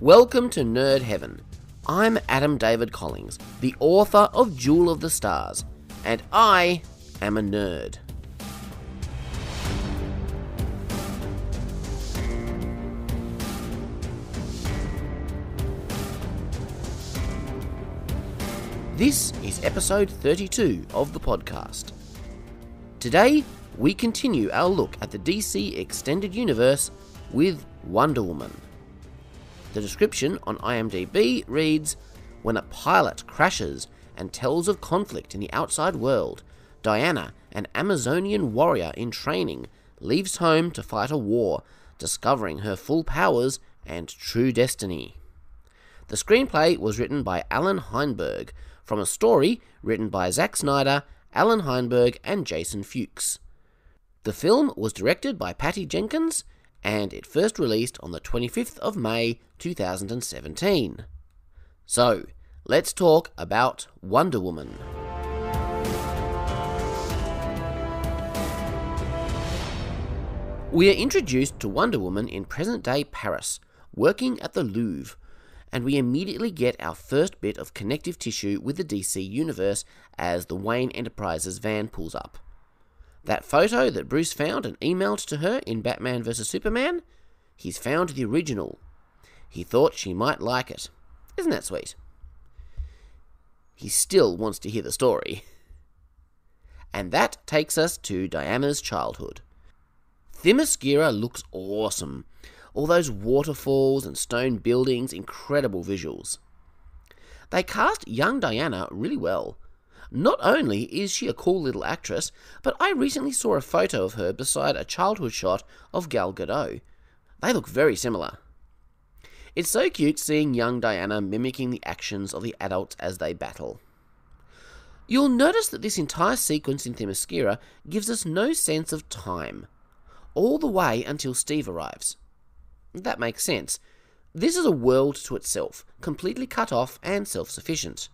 Welcome to Nerd Heaven. I'm Adam David Collings, the author of Jewel of the Stars, and I am a nerd. This is episode 32 of the podcast. Today, we continue our look at the DC Extended Universe with Wonder Woman. The description on IMDb reads, "When a pilot crashes and tells of conflict in the outside world, Diana, an Amazonian warrior in training, leaves home to fight a war, discovering her full powers and true destiny." The screenplay was written by Alan Heinberg, from a story written by Zack Snyder, Alan Heinberg, and Jason Fuchs. The film was directed by Patty Jenkins, and it first released on the 25th of May 2017. So, let's talk about Wonder Woman. We are introduced to Wonder Woman in present-day Paris, working at the Louvre, and we immediately get our first bit of connective tissue with the DC universe as the Wayne Enterprises van pulls up. That photo that Bruce found and emailed to her in Batman vs Superman, he's found the original. He thought she might like it. Isn't that sweet? He still wants to hear the story. And that takes us to Diana's childhood. Themyscira looks awesome. All those waterfalls and stone buildings, incredible visuals. They cast young Diana really well. Not only is she a cool little actress, but I recently saw a photo of her beside a childhood shot of Gal Gadot. They look very similar. It's so cute seeing young Diana mimicking the actions of the adults as they battle. You'll notice that this entire sequence in Themyscira gives us no sense of time, all the way until Steve arrives. That makes sense. This is a world to itself, completely cut off and self-sufficient.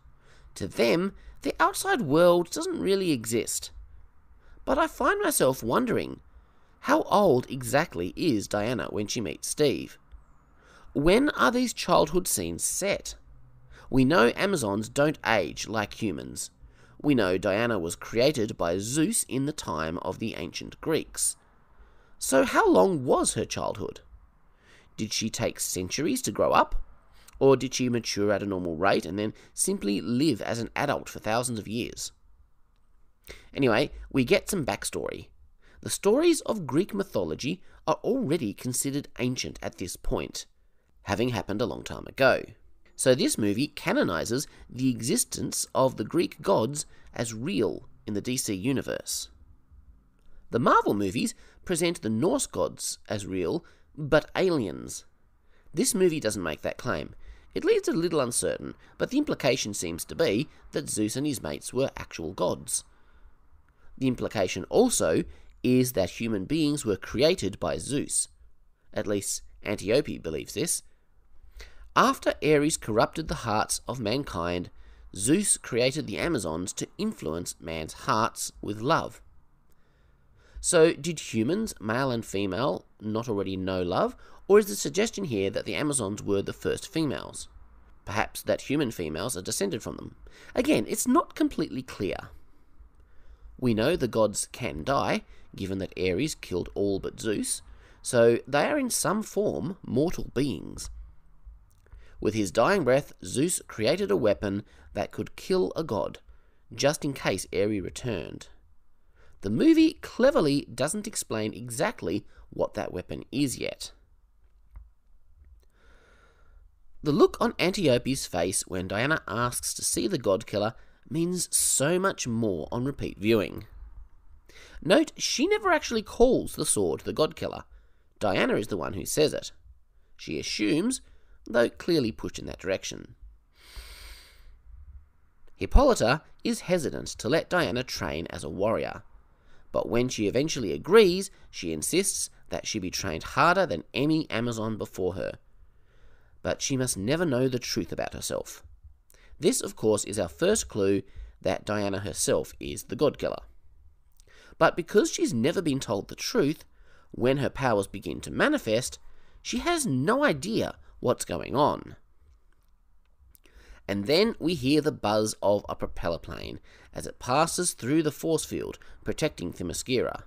To them, the outside world doesn't really exist. But I find myself wondering, how old exactly is Diana when she meets Steve? When are these childhood scenes set? We know Amazons don't age like humans. We know Diana was created by Zeus in the time of the ancient Greeks. So how long was her childhood? Did she take centuries to grow up? Or did she mature at a normal rate and then simply live as an adult for thousands of years? Anyway, we get some backstory. The stories of Greek mythology are already considered ancient at this point, having happened a long time ago. So this movie canonizes the existence of the Greek gods as real in the DC universe. The Marvel movies present the Norse gods as real, but aliens. This movie doesn't make that claim. It leaves it a little uncertain, but the implication seems to be that Zeus and his mates were actual gods. The implication also is that human beings were created by Zeus. At least Antiope believes this. After Ares corrupted the hearts of mankind, Zeus created the Amazons to influence man's hearts with love. So, did humans, male and female, not already know love, or is the suggestion here that the Amazons were the first females? Perhaps that human females are descended from them. Again, it's not completely clear. We know the gods can die, given that Ares killed all but Zeus, so they are in some form mortal beings. With his dying breath, Zeus created a weapon that could kill a god, just in case Ares returned. The movie cleverly doesn't explain exactly what that weapon is yet. The look on Antiope's face when Diana asks to see the god killer means so much more on repeat viewing. Note, she never actually calls the sword the god killer. Diana is the one who says it. She assumes, though clearly pushed in that direction. Hippolyta is hesitant to let Diana train as a warrior. But when she eventually agrees, she insists that she be trained harder than any Amazon before her. But she must never know the truth about herself. This, of course, is our first clue that Diana herself is the god killer. But because she's never been told the truth, when her powers begin to manifest, she has no idea what's going on. And then we hear the buzz of a propeller plane as it passes through the force field, protecting Themyscira.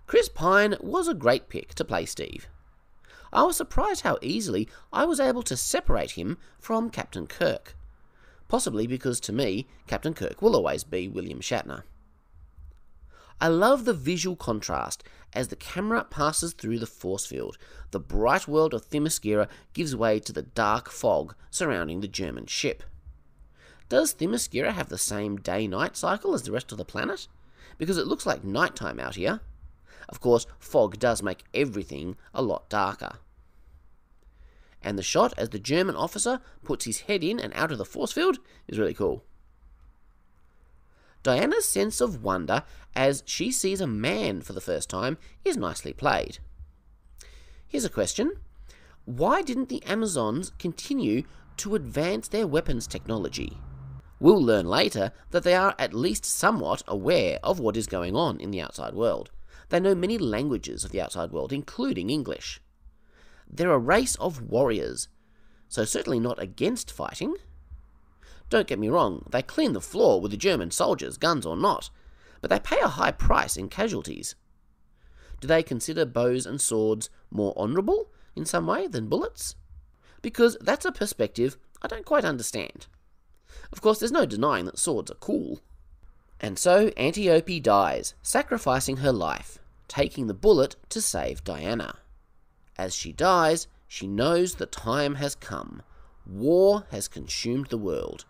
Chris Pine was a great pick to play Steve. I was surprised how easily I was able to separate him from Captain Kirk, possibly because to me, Captain Kirk will always be William Shatner. I love the visual contrast as the camera passes through the force field. The bright world of Themyscira gives way to the dark fog surrounding the German ship. Does Themyscira have the same day-night cycle as the rest of the planet? Because it looks like nighttime out here. Of course, fog does make everything a lot darker. And the shot as the German officer puts his head in and out of the force field is really cool. Diana's sense of wonder as she sees a man for the first time is nicely played. Here's a question. Why didn't the Amazons continue to advance their weapons technology? We'll learn later that they are at least somewhat aware of what is going on in the outside world. They know many languages of the outside world, including English. They're a race of warriors, so certainly not against fighting. Don't get me wrong, they clean the floor with the German soldiers, guns or not, but they pay a high price in casualties. Do they consider bows and swords more honourable in some way than bullets? Because that's a perspective I don't quite understand. Of course, there's no denying that swords are cool. And so Antiope dies, sacrificing her life, taking the bullet to save Diana. As she dies, she knows the time has come. War has consumed the world.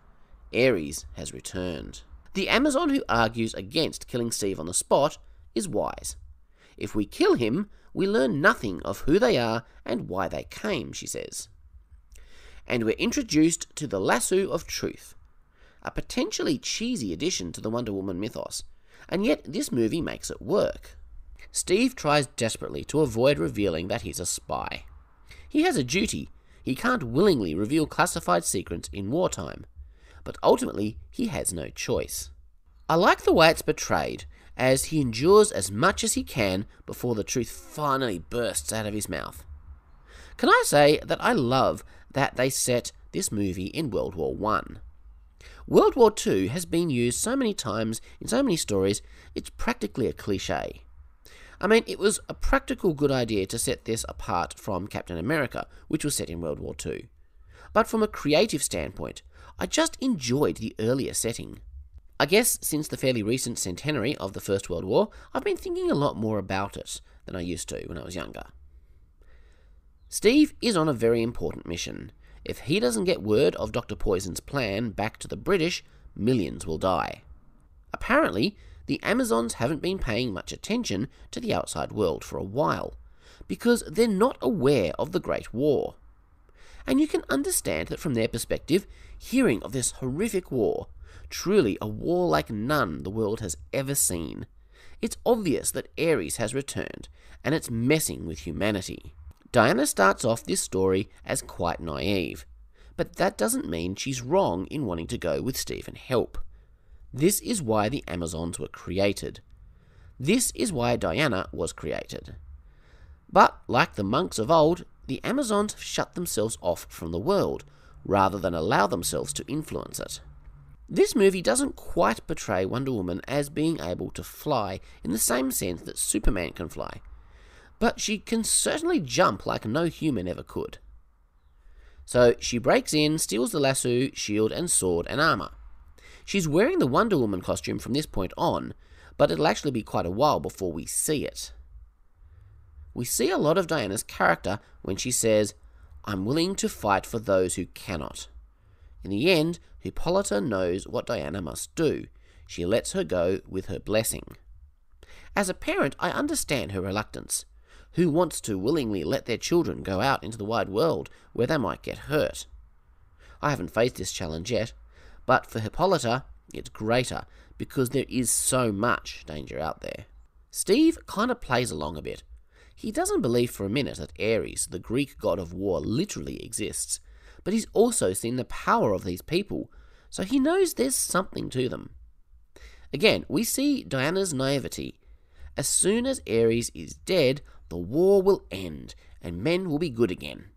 Ares has returned. The Amazon who argues against killing Steve on the spot is wise. If we kill him, we learn nothing of who they are and why they came, she says. And we're introduced to the Lasso of Truth, a potentially cheesy addition to the Wonder Woman mythos, and yet this movie makes it work. Steve tries desperately to avoid revealing that he's a spy. He has a duty. He can't willingly reveal classified secrets in wartime, but ultimately he has no choice. I like the way it's portrayed, as he endures as much as he can before the truth finally bursts out of his mouth. Can I say that I love that they set this movie in World War I? World War II has been used so many times in so many stories, it's practically a cliche. I mean, it was a practical good idea to set this apart from Captain America, which was set in World War II. But from a creative standpoint, I just enjoyed the earlier setting. I guess since the fairly recent centenary of the First World War, I've been thinking a lot more about it than I used to when I was younger. Steve is on a very important mission. If he doesn't get word of Dr. Poison's plan back to the British, millions will die. Apparently, the Amazons haven't been paying much attention to the outside world for a while, because they're not aware of the Great War. And you can understand that from their perspective, hearing of this horrific war, truly a war like none the world has ever seen, it's obvious that Ares has returned, and it's messing with humanity. Diana starts off this story as quite naive, but that doesn't mean she's wrong in wanting to go with Steve and help. This is why the Amazons were created. This is why Diana was created. But, like the monks of old, the Amazons have shut themselves off from the world, rather than allow themselves to influence it. This movie doesn't quite portray Wonder Woman as being able to fly in the same sense that Superman can fly, but she can certainly jump like no human ever could. So she breaks in, steals the lasso, shield and sword and armour. She's wearing the Wonder Woman costume from this point on, but it'll actually be quite a while before we see it. We see a lot of Diana's character when she says, "I'm willing to fight for those who cannot." In the end, Hippolyta knows what Diana must do. She lets her go with her blessing. As a parent, I understand her reluctance. Who wants to willingly let their children go out into the wide world where they might get hurt? I haven't faced this challenge yet, but for Hippolyta, it's greater because there is so much danger out there. Steve kind of plays along a bit. He doesn't believe for a minute that Ares, the Greek god of war, literally exists, but he's also seen the power of these people, so he knows there's something to them. Again, we see Diana's naivety. As soon as Ares is dead, the war will end, and men will be good again.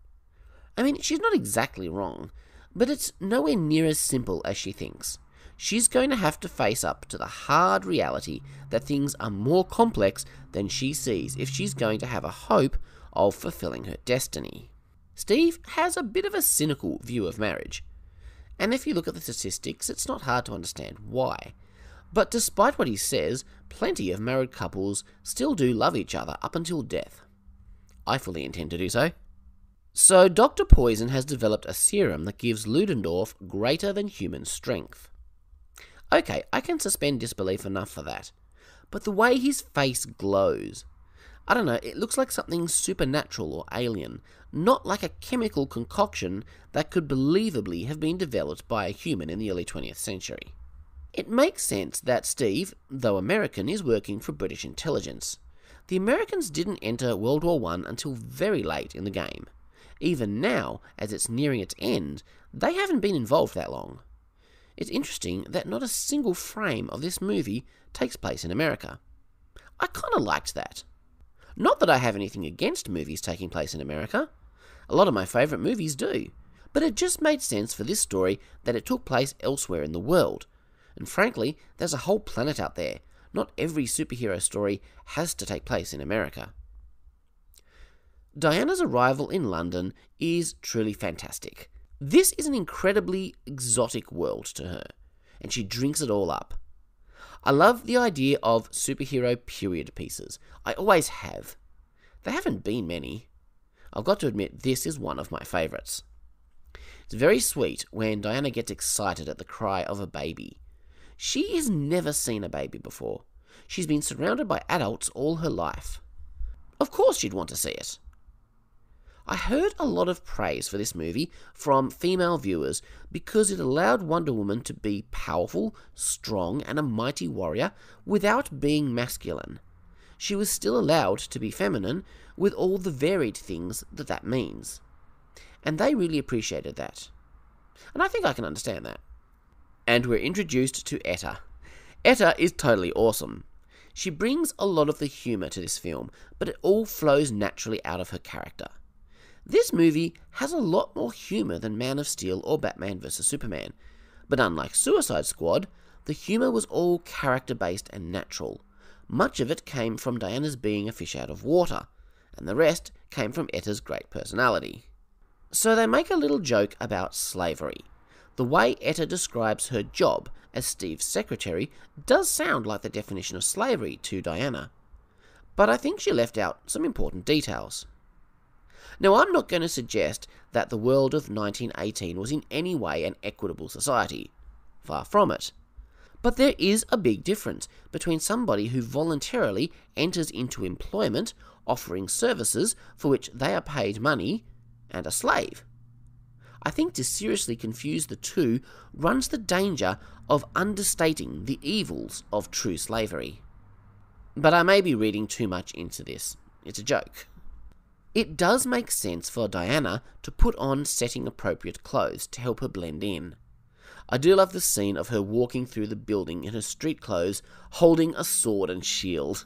I mean, she's not exactly wrong, but it's nowhere near as simple as she thinks. She's going to have to face up to the hard reality that things are more complex than she sees if she's going to have a hope of fulfilling her destiny. Steve has a bit of a cynical view of marriage, and if you look at the statistics, it's not hard to understand why. But despite what he says, plenty of married couples still do love each other up until death. I fully intend to do so. So Dr. Poison has developed a serum that gives Ludendorff greater than human strength. Okay, I can suspend disbelief enough for that. But the way his face glows, I don't know, it looks like something supernatural or alien, not like a chemical concoction that could believably have been developed by a human in the early 20th century. It makes sense that Steve, though American, is working for British intelligence. The Americans didn't enter World War I until very late in the game. Even now, as it's nearing its end, they haven't been involved that long. It's interesting that not a single frame of this movie takes place in America. I kind of liked that. Not that I have anything against movies taking place in America. A lot of my favourite movies do. But it just made sense for this story that it took place elsewhere in the world. And frankly, there's a whole planet out there. Not every superhero story has to take place in America. Diana's arrival in London is truly fantastic. This is an incredibly exotic world to her, and she drinks it all up. I love the idea of superhero period pieces. I always have. There haven't been many. I've got to admit, this is one of my favourites. It's very sweet when Diana gets excited at the cry of a baby. She has never seen a baby before. She's been surrounded by adults all her life. Of course she'd want to see it. I heard a lot of praise for this movie from female viewers because it allowed Wonder Woman to be powerful, strong, and a mighty warrior without being masculine. She was still allowed to be feminine with all the varied things that means. And they really appreciated that. And I think I can understand that. And we're introduced to Etta. Etta is totally awesome. She brings a lot of the humour to this film, but it all flows naturally out of her character. This movie has a lot more humour than Man of Steel or Batman vs Superman, but unlike Suicide Squad, the humour was all character-based and natural. Much of it came from Diana's being a fish out of water, and the rest came from Etta's great personality. So they make a little joke about slavery. The way Etta describes her job as Steve's secretary does sound like the definition of slavery to Diana, but I think she left out some important details. Now, I'm not going to suggest that the world of 1918 was in any way an equitable society. Far from it. But there is a big difference between somebody who voluntarily enters into employment, offering services for which they are paid money, and a slave. I think to seriously confuse the two runs the danger of understating the evils of true slavery. But I may be reading too much into this. It's a joke. It does make sense for Diana to put on setting appropriate clothes to help her blend in. I do love the scene of her walking through the building in her street clothes, holding a sword and shield.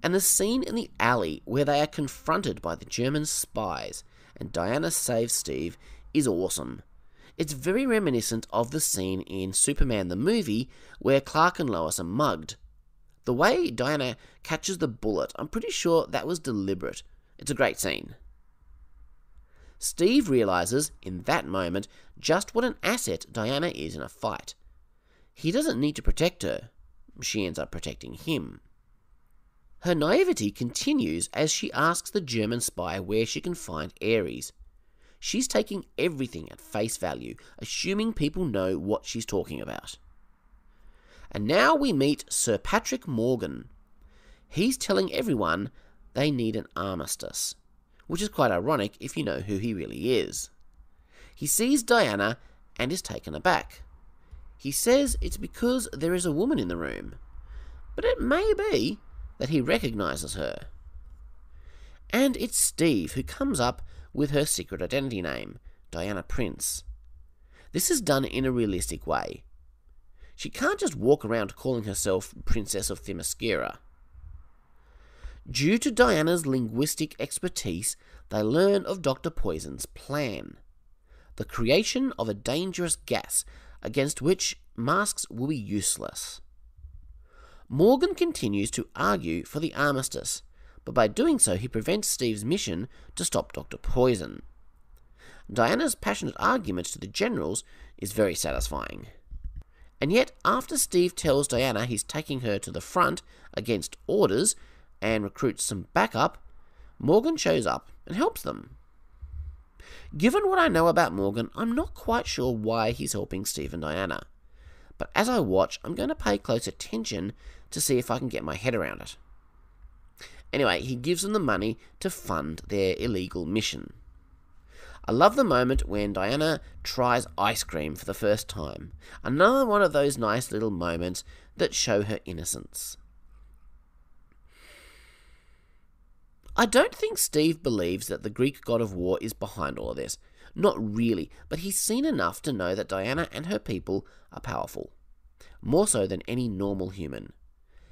And the scene in the alley where they are confronted by the German spies and Diana saves Steve is awesome. It's very reminiscent of the scene in Superman the movie where Clark and Lois are mugged. The way Diana catches the bullet, I'm pretty sure that was deliberate. It's a great scene. Steve realizes, in that moment, just what an asset Diana is in a fight. He doesn't need to protect her. She ends up protecting him. Her naivety continues as she asks the German spy where she can find Ares. She's taking everything at face value, assuming people know what she's talking about. And now we meet Sir Patrick Morgan. He's telling everyone they need an armistice, which is quite ironic if you know who he really is. He sees Diana and is taken aback. He says it's because there is a woman in the room, but it may be that he recognises her. And it's Steve who comes up with her secret identity name, Diana Prince. This is done in a realistic way. She can't just walk around calling herself Princess of Themyscira. Due to Diana's linguistic expertise, they learn of Dr. Poison's plan, the creation of a dangerous gas against which masks will be useless. Morgan continues to argue for the armistice, but by doing so he prevents Steve's mission to stop Dr. Poison. Diana's passionate argument to the generals is very satisfying. And yet, after Steve tells Diana he's taking her to the front against orders and recruits some backup, Morgan shows up and helps them. Given what I know about Morgan, I'm not quite sure why he's helping Steve and Diana. But as I watch, I'm going to pay close attention to see if I can get my head around it. Anyway, he gives them the money to fund their illegal mission. I love the moment when Diana tries ice cream for the first time. Another one of those nice little moments that show her innocence. I don't think Steve believes that the Greek god of war is behind all of this. Not really, but he's seen enough to know that Diana and her people are powerful. More so than any normal human.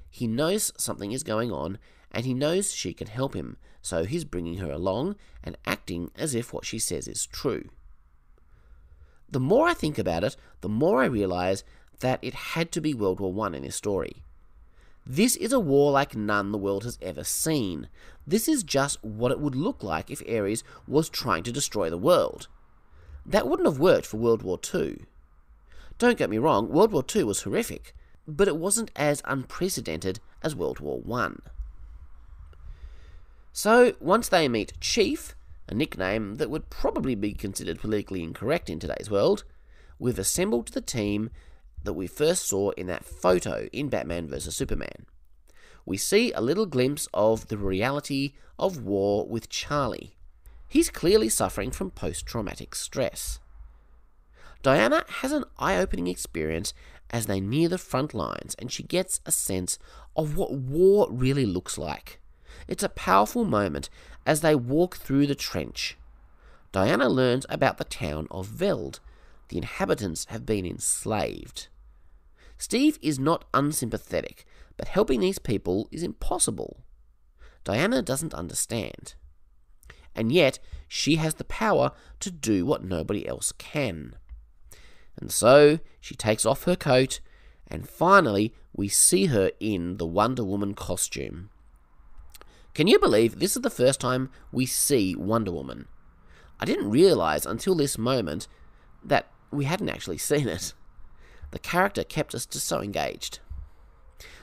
He knows something is going on, and he knows she can help him, so he's bringing her along and acting as if what she says is true. The more I think about it, the more I realise that it had to be World War I in this story. This is a war like none the world has ever seen. This is just what it would look like if Ares was trying to destroy the world. That wouldn't have worked for World War II. Don't get me wrong, World War II was horrific, but it wasn't as unprecedented as World War I. So, once they meet Chief, a nickname that would probably be considered politically incorrect in today's world, we've assembled the team that we first saw in that photo in Batman vs Superman. We see a little glimpse of the reality of war with Charlie. He's clearly suffering from post-traumatic stress. Diana has an eye-opening experience as they near the front lines, and she gets a sense of what war really looks like. It's a powerful moment as they walk through the trench. Diana learns about the town of Veld. The inhabitants have been enslaved. Steve is not unsympathetic, but helping these people is impossible. Diana doesn't understand. And yet, she has the power to do what nobody else can. And so, she takes off her coat, and finally, we see her in the Wonder Woman costume. Can you believe this is the first time we see Wonder Woman? I didn't realise until this moment that we hadn't actually seen it. The character kept us just so engaged.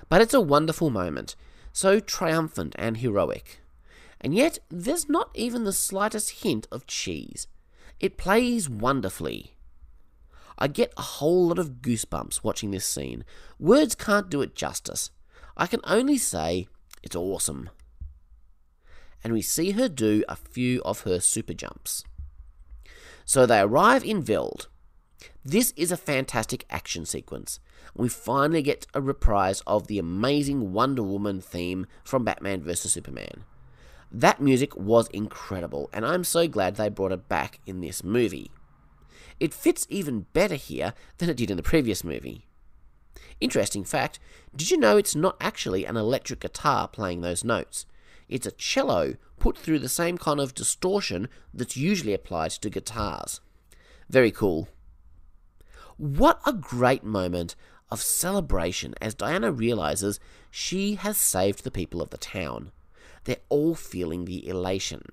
But it's a wonderful moment, so triumphant and heroic. And yet, there's not even the slightest hint of cheese. It plays wonderfully. I get a whole lot of goosebumps watching this scene. Words can't do it justice. I can only say it's awesome. And we see her do a few of her super jumps. So they arrive in Veld. This is a fantastic action sequence. We finally get a reprise of the amazing Wonder Woman theme from Batman vs Superman. That music was incredible, and I'm so glad they brought it back in this movie. It fits even better here than it did in the previous movie. Interesting fact, did you know it's not actually an electric guitar playing those notes? It's a cello put through the same kind of distortion that's usually applied to guitars. Very cool. What a great moment of celebration as Diana realizes she has saved the people of the town. They're all feeling the elation.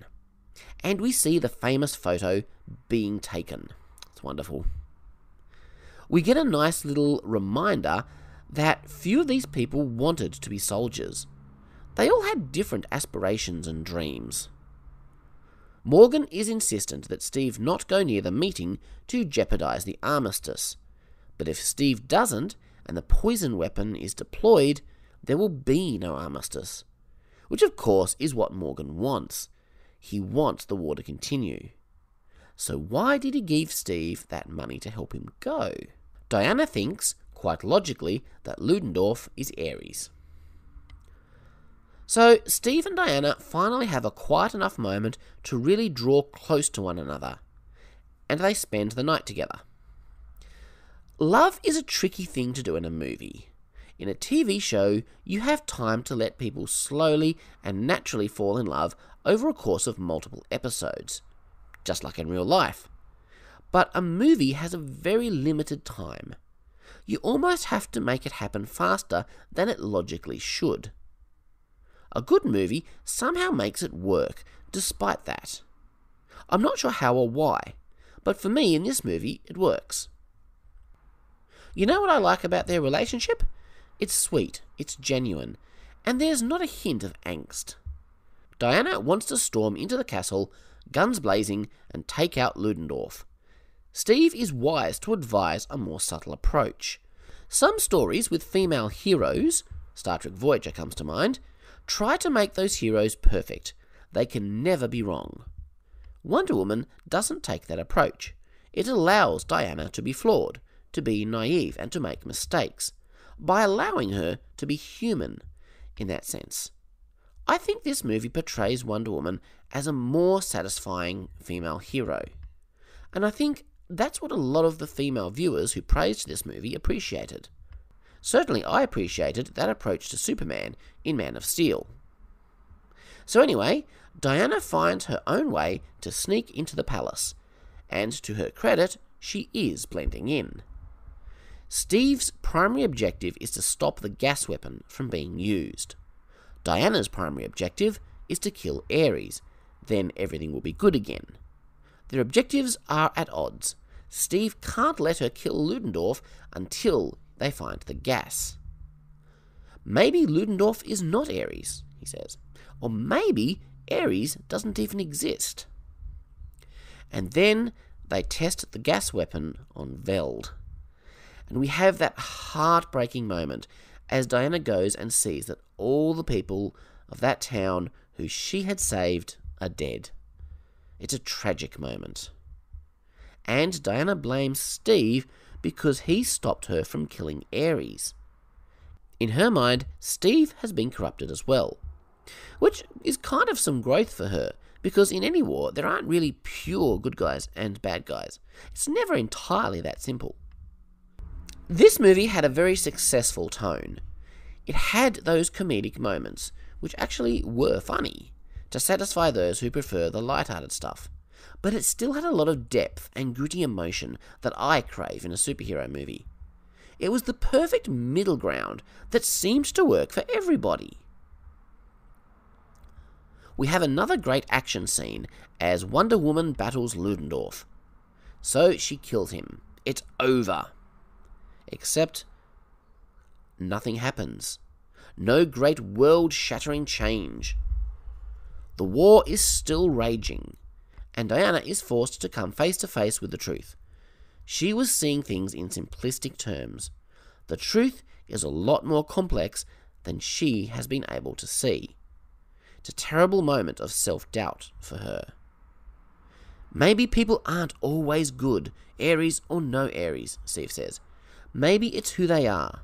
And we see the famous photo being taken. It's wonderful. We get a nice little reminder that few of these people wanted to be soldiers. They all had different aspirations and dreams. Morgan is insistent that Steve not go near the meeting to jeopardize the armistice. But if Steve doesn't, and the poison weapon is deployed, there will be no armistice. Which of course is what Morgan wants. He wants the war to continue. So why did he give Steve that money to help him go? Diana thinks, quite logically, that Ludendorff is Ares. So Steve and Diana finally have a quiet enough moment to really draw close to one another, and they spend the night together. Love is a tricky thing to do in a movie. In a TV show, you have time to let people slowly and naturally fall in love over a course of multiple episodes, just like in real life. But a movie has a very limited time. You almost have to make it happen faster than it logically should. A good movie somehow makes it work, despite that. I'm not sure how or why, but for me in this movie, it works. You know what I like about their relationship? It's sweet, it's genuine, and there's not a hint of angst. Diana wants to storm into the castle, guns blazing, and take out Ludendorff. Steve is wise to advise a more subtle approach. Some stories with female heroes, Star Trek Voyager comes to mind, try to make those heroes perfect. They can never be wrong. Wonder Woman doesn't take that approach. It allows Diana to be flawed, to be naive, and to make mistakes, by allowing her to be human in that sense. I think this movie portrays Wonder Woman as a more satisfying female hero. And I think that's what a lot of the female viewers who praised this movie appreciated. Certainly I appreciated that approach to Superman in Man of Steel. So anyway, Diana finds her own way to sneak into the palace, and to her credit, she is blending in. Steve's primary objective is to stop the gas weapon from being used. Diana's primary objective is to kill Ares, then everything will be good again. Their objectives are at odds. Steve can't let her kill Ludendorff until they find the gas. Maybe Ludendorff is not Ares, he says, or maybe Ares doesn't even exist. And then they test the gas weapon on Veld. And we have that heartbreaking moment as Diana goes and sees that all the people of that town who she had saved are dead. It's a tragic moment. And Diana blames Steve because he stopped her from killing Ares. In her mind, Steve has been corrupted as well, which is kind of some growth for her, because in any war, there aren't really pure good guys and bad guys. It's never entirely that simple. This movie had a very successful tone. It had those comedic moments, which actually were funny, to satisfy those who prefer the light-hearted stuff. But it still had a lot of depth and gritty emotion that I crave in a superhero movie. It was the perfect middle ground that seemed to work for everybody. We have another great action scene as Wonder Woman battles Ludendorff. So she kills him. It's over. Except nothing happens. No great world-shattering change. The war is still raging, and Diana is forced to come face to face with the truth. She was seeing things in simplistic terms. The truth is a lot more complex than she has been able to see. It's a terrible moment of self-doubt for her. Maybe people aren't always good, Ares or no Ares, Steve says. Maybe it's who they are.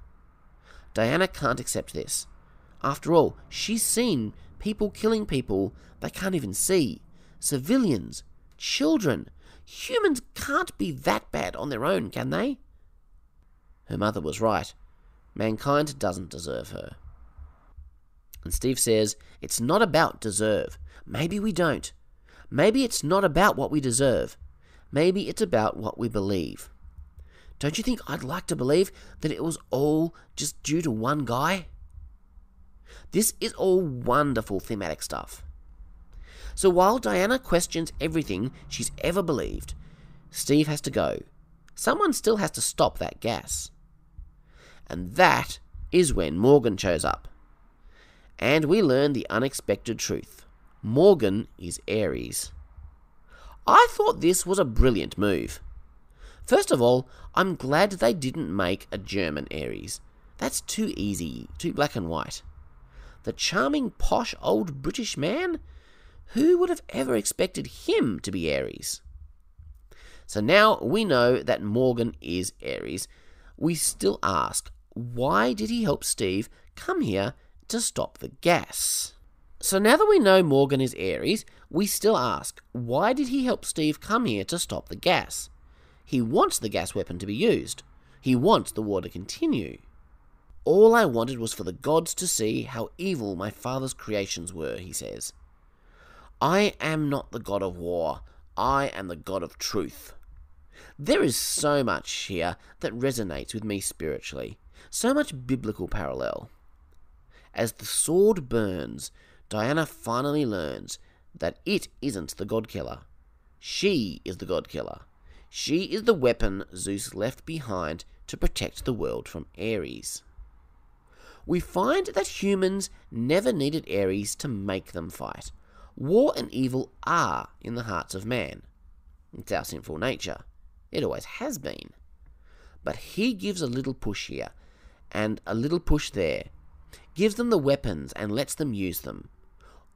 Diana can't accept this. After all, she's seen people killing people they can't even see. Civilians, children. Humans can't be that bad on their own, can they? Her mother was right. Mankind doesn't deserve her. And Steve says, it's not about deserve. Maybe we don't. Maybe it's not about what we deserve. Maybe it's about what we believe. Don't you think I'd like to believe that it was all just due to one guy? This is all wonderful thematic stuff. So while Diana questions everything she's ever believed, Steve has to go. Someone still has to stop that gas. And that is when Morgan shows up. And we learn the unexpected truth. Morgan is Ares. I thought this was a brilliant move. First of all, I'm glad they didn't make a German Ares. That's too easy, too black and white. The charming, posh, old British man? Who would have ever expected him to be Ares? So now we know that Morgan is Ares. We still ask, why did he help Steve come here to stop the gas? So now that we know Morgan is Ares, we still ask, why did he help Steve come here to stop the gas? He wants the gas weapon to be used. He wants the war to continue. All I wanted was for the gods to see how evil my father's creations were, he says. I am not the god of war. I am the god of truth. There is so much here that resonates with me spiritually, so much biblical parallel. As the sword burns, Diana finally learns that it isn't the god killer. She is the god killer. She is the weapon Zeus left behind to protect the world from Ares. We find that humans never needed Ares to make them fight. War and evil are in the hearts of man. It's our sinful nature. It always has been. But he gives a little push here, and a little push there, gives them the weapons and lets them use them.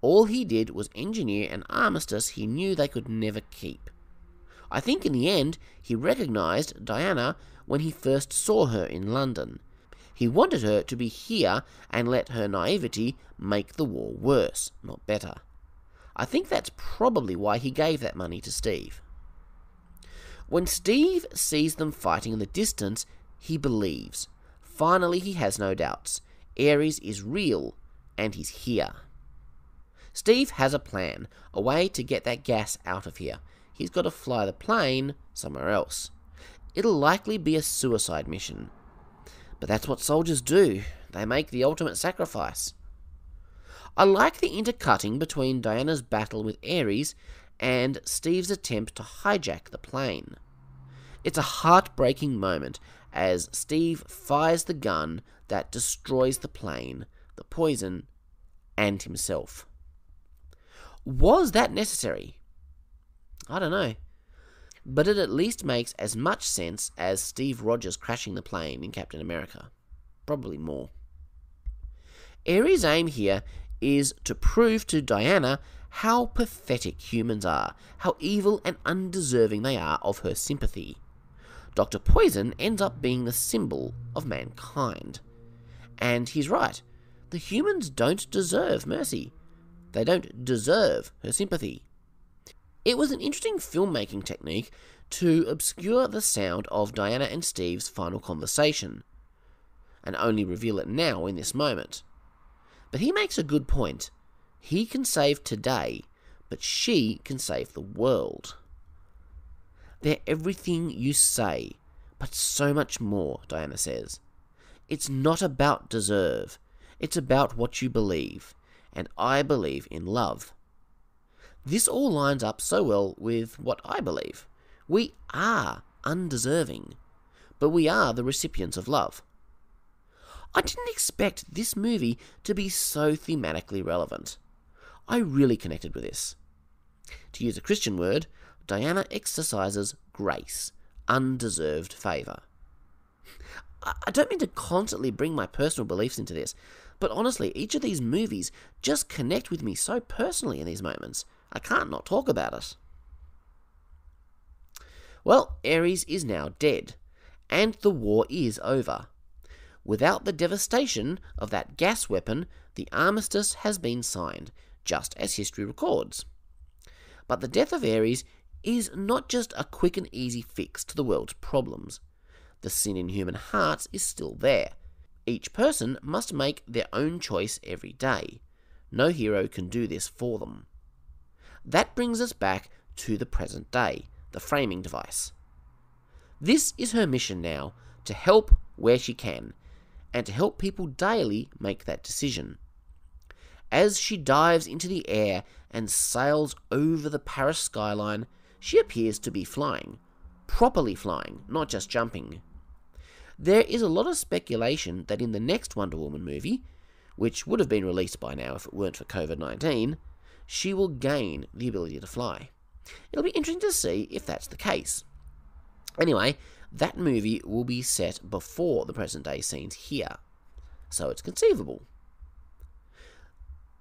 All he did was engineer an armistice he knew they could never keep. I think in the end, he recognised Diana when he first saw her in London. He wanted her to be here and let her naivety make the war worse, not better. I think that's probably why he gave that money to Steve. When Steve sees them fighting in the distance, he believes. Finally, he has no doubts. Ares is real, and he's here. Steve has a plan, a way to get that gas out of here. He's got to fly the plane somewhere else. It'll likely be a suicide mission. But that's what soldiers do. They make the ultimate sacrifice. I like the intercutting between Diana's battle with Ares and Steve's attempt to hijack the plane. It's a heartbreaking moment as Steve fires the gun that destroys the plane, the poison, and himself. Was that necessary? I don't know. But it at least makes as much sense as Steve Rogers crashing the plane in Captain America. Probably more. Ares' aim here is to prove to Diana how pathetic humans are, how evil and undeserving they are of her sympathy. Dr. Poison ends up being the symbol of mankind. And he's right. The humans don't deserve mercy. They don't deserve her sympathy. It was an interesting filmmaking technique to obscure the sound of Diana and Steve's final conversation, and only reveal it now in this moment. But he makes a good point. He can save today, but she can save the world. They're everything you say, but so much more, Diana says. It's not about deserve. It's about what you believe, and I believe in love. This all lines up so well with what I believe. We are undeserving, but we are the recipients of love. I didn't expect this movie to be so thematically relevant. I really connected with this. To use a Christian word, Diana exercises grace, undeserved favour. I don't mean to constantly bring my personal beliefs into this, but honestly, each of these movies just connect with me so personally in these moments. I can't not talk about it. Well, Ares is now dead, and the war is over. Without the devastation of that gas weapon, the armistice has been signed, just as history records. But the death of Ares is not just a quick and easy fix to the world's problems. The sin in human hearts is still there. Each person must make their own choice every day. No hero can do this for them. That brings us back to the present day, the framing device. This is her mission now, to help where she can, and to help people daily make that decision. As she dives into the air and sails over the Paris skyline, she appears to be flying. Properly flying, not just jumping. There is a lot of speculation that in the next Wonder Woman movie, which would have been released by now if it weren't for COVID-19, she will gain the ability to fly. It'll be interesting to see if that's the case. Anyway, that movie will be set before the present day scenes here, so it's conceivable.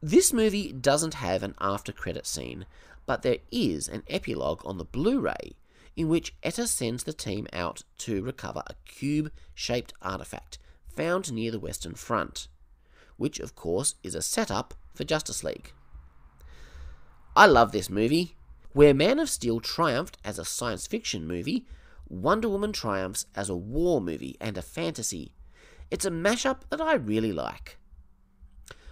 This movie doesn't have an after credit scene, but there is an epilogue on the Blu-ray in which Etta sends the team out to recover a cube-shaped artifact found near the Western Front, which of course is a setup for Justice League. I love this movie. Where Man of Steel triumphed as a science fiction movie, Wonder Woman triumphs as a war movie and a fantasy. It's a mashup that I really like.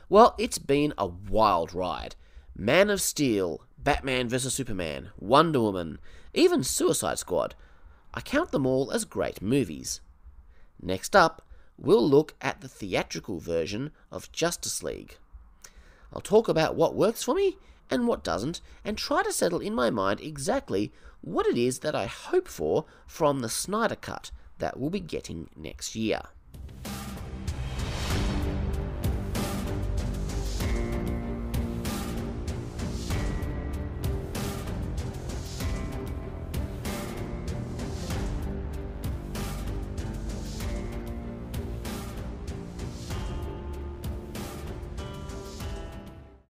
Well, it's been a wild ride. Man of Steel, Batman vs Superman, Wonder Woman, even Suicide Squad. I count them all as great movies. Next up, we'll look at the theatrical version of Justice League. I'll talk about what works for me and what doesn't, and try to settle in my mind exactly what it is that I hope for from the Snyder Cut that we'll be getting next year.